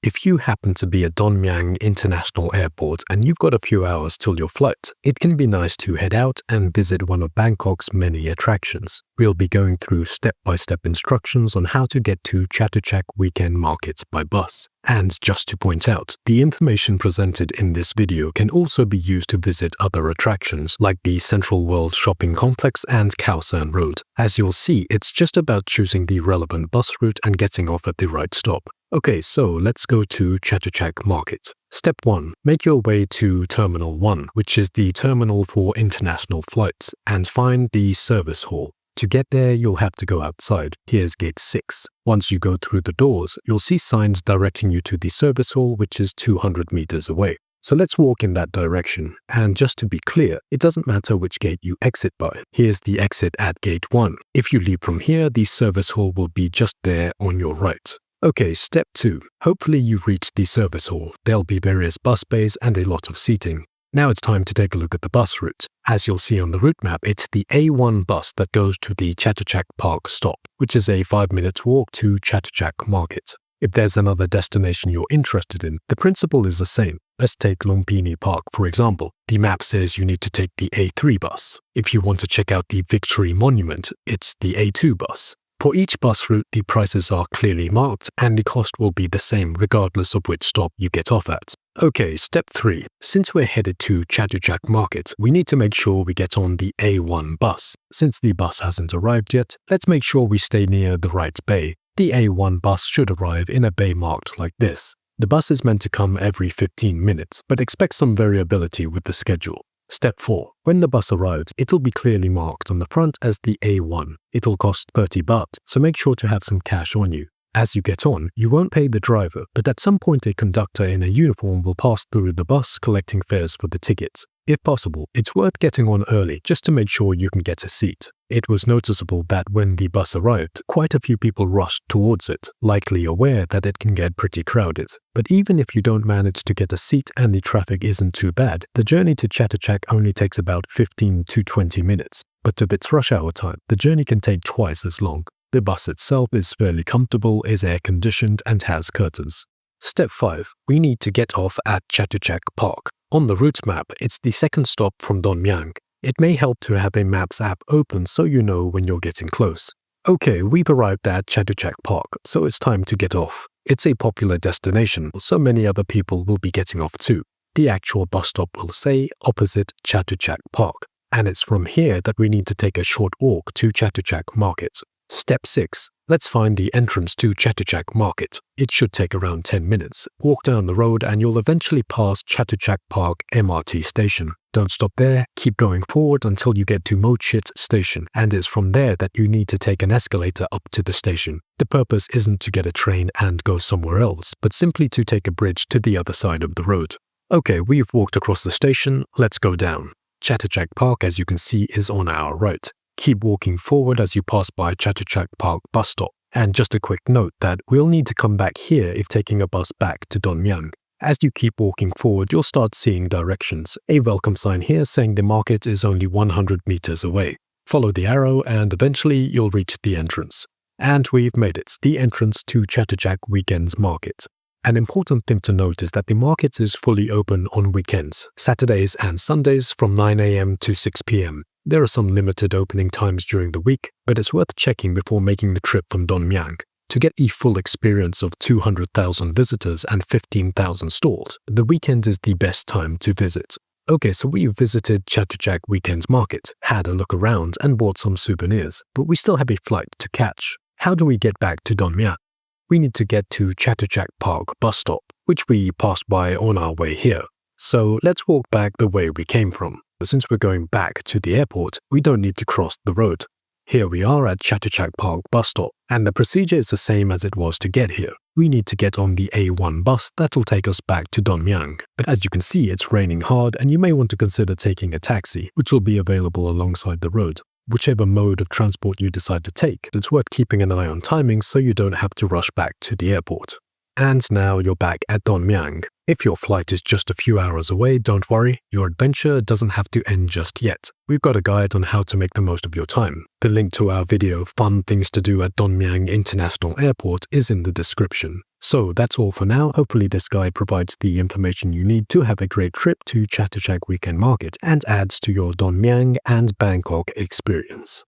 If you happen to be at Don Mueang International Airport and you've got a few hours till your flight, it can be nice to head out and visit one of Bangkok's many attractions. We'll be going through step-by-step instructions on how to get to Chatuchak Weekend Market by bus. And just to point out, the information presented in this video can also be used to visit other attractions like the Central World Shopping Complex and Khao San Road. As you'll see, it's just about choosing the relevant bus route and getting off at the right stop. Okay, so let's go to Chatuchak Market. Step 1. Make your way to Terminal 1, which is the terminal for international flights, and find the service hall. To get there, you'll have to go outside. Here's gate 6. Once you go through the doors, you'll see signs directing you to the service hall, which is 200 meters away. So let's walk in that direction. And just to be clear, it doesn't matter which gate you exit by. Here's the exit at gate 1. If you leave from here, the service hall will be just there on your right. Okay, step 2. Hopefully you've reached the service hall. There'll be various bus bays and a lot of seating. Now it's time to take a look at the bus route. As you'll see on the route map, it's the A1 bus that goes to the Chatuchak Park stop, which is a 5-minute walk to Chatuchak Market. If there's another destination you're interested in, the principle is the same. Let's take Lumpini Park, for example. The map says you need to take the A3 bus. If you want to check out the Victory Monument, it's the A2 bus. For each bus route, the prices are clearly marked and the cost will be the same regardless of which stop you get off at. Okay, step 3. Since we're headed to Chatuchak Market, we need to make sure we get on the A1 bus. Since the bus hasn't arrived yet, let's make sure we stay near the right bay. The A1 bus should arrive in a bay marked like this. The bus is meant to come every 15 minutes, but expect some variability with the schedule. Step 4. When the bus arrives, it'll be clearly marked on the front as the A1. It'll cost 30 baht, so make sure to have some cash on you. As you get on, you won't pay the driver, but at some point a conductor in a uniform will pass through the bus collecting fares for the tickets. If possible, it's worth getting on early just to make sure you can get a seat. It was noticeable that when the bus arrived, quite a few people rushed towards it, likely aware that it can get pretty crowded. But even if you don't manage to get a seat and the traffic isn't too bad, the journey to Chatuchak only takes about 15 to 20 minutes. But if it's rush hour time, the journey can take twice as long. The bus itself is fairly comfortable, is air-conditioned and has curtains. Step 5. We need to get off at Chatuchak Park. On the route map, it's the second stop from Don Mueang. It may help to have a Maps app open so you know when you're getting close. Okay, we've arrived at Chatuchak Park, so it's time to get off. It's a popular destination, so many other people will be getting off too. The actual bus stop will say opposite Chatuchak Park, and it's from here that we need to take a short walk to Chatuchak Market. Step 6. Let's find the entrance to Chatuchak Market. It should take around 10 minutes. Walk down the road and you'll eventually pass Chatuchak Park MRT station. Don't stop there, keep going forward until you get to Mochit station, and it's from there that you need to take an escalator up to the station. The purpose isn't to get a train and go somewhere else, but simply to take a bridge to the other side of the road. Okay, we've walked across the station, let's go down. Chatuchak Park, as you can see, is on our right. Keep walking forward as you pass by Chatuchak Park bus stop. And just a quick note that we'll need to come back here if taking a bus back to Don Mueang. As you keep walking forward, you'll start seeing directions. A welcome sign here saying the market is only 100 meters away. Follow the arrow and eventually you'll reach the entrance. And we've made it, the entrance to Chatuchak Weekend Market. An important thing to note is that the market is fully open on weekends, Saturdays and Sundays from 9 AM to 6 PM. There are some limited opening times during the week, but it's worth checking before making the trip from Don Mueang. To get a full experience of 200,000 visitors and 15,000 stalls, the weekend is the best time to visit. Okay, so we visited Chatuchak Weekend Market, had a look around and bought some souvenirs, but we still have a flight to catch. How do we get back to Don Mueang? We need to get to Chatuchak Park bus stop, which we passed by on our way here. So let's walk back the way we came from. Since we're going back to the airport, we don't need to cross the road. Here we are at Chatuchak Park bus stop, and the procedure is the same as it was to get here. We need to get on the A1 bus that'll take us back to Don Mueang. But as you can see, it's raining hard and you may want to consider taking a taxi, which will be available alongside the road. Whichever mode of transport you decide to take, it's worth keeping an eye on timing so you don't have to rush back to the airport. And now you're back at Don Mueang. If your flight is just a few hours away, don't worry, your adventure doesn't have to end just yet. We've got a guide on how to make the most of your time. The link to our video, Fun Things to Do at Don Mueang International Airport, is in the description. So that's all for now. Hopefully this guide provides the information you need to have a great trip to Chatuchak Weekend Market and adds to your Don Mueang and Bangkok experience.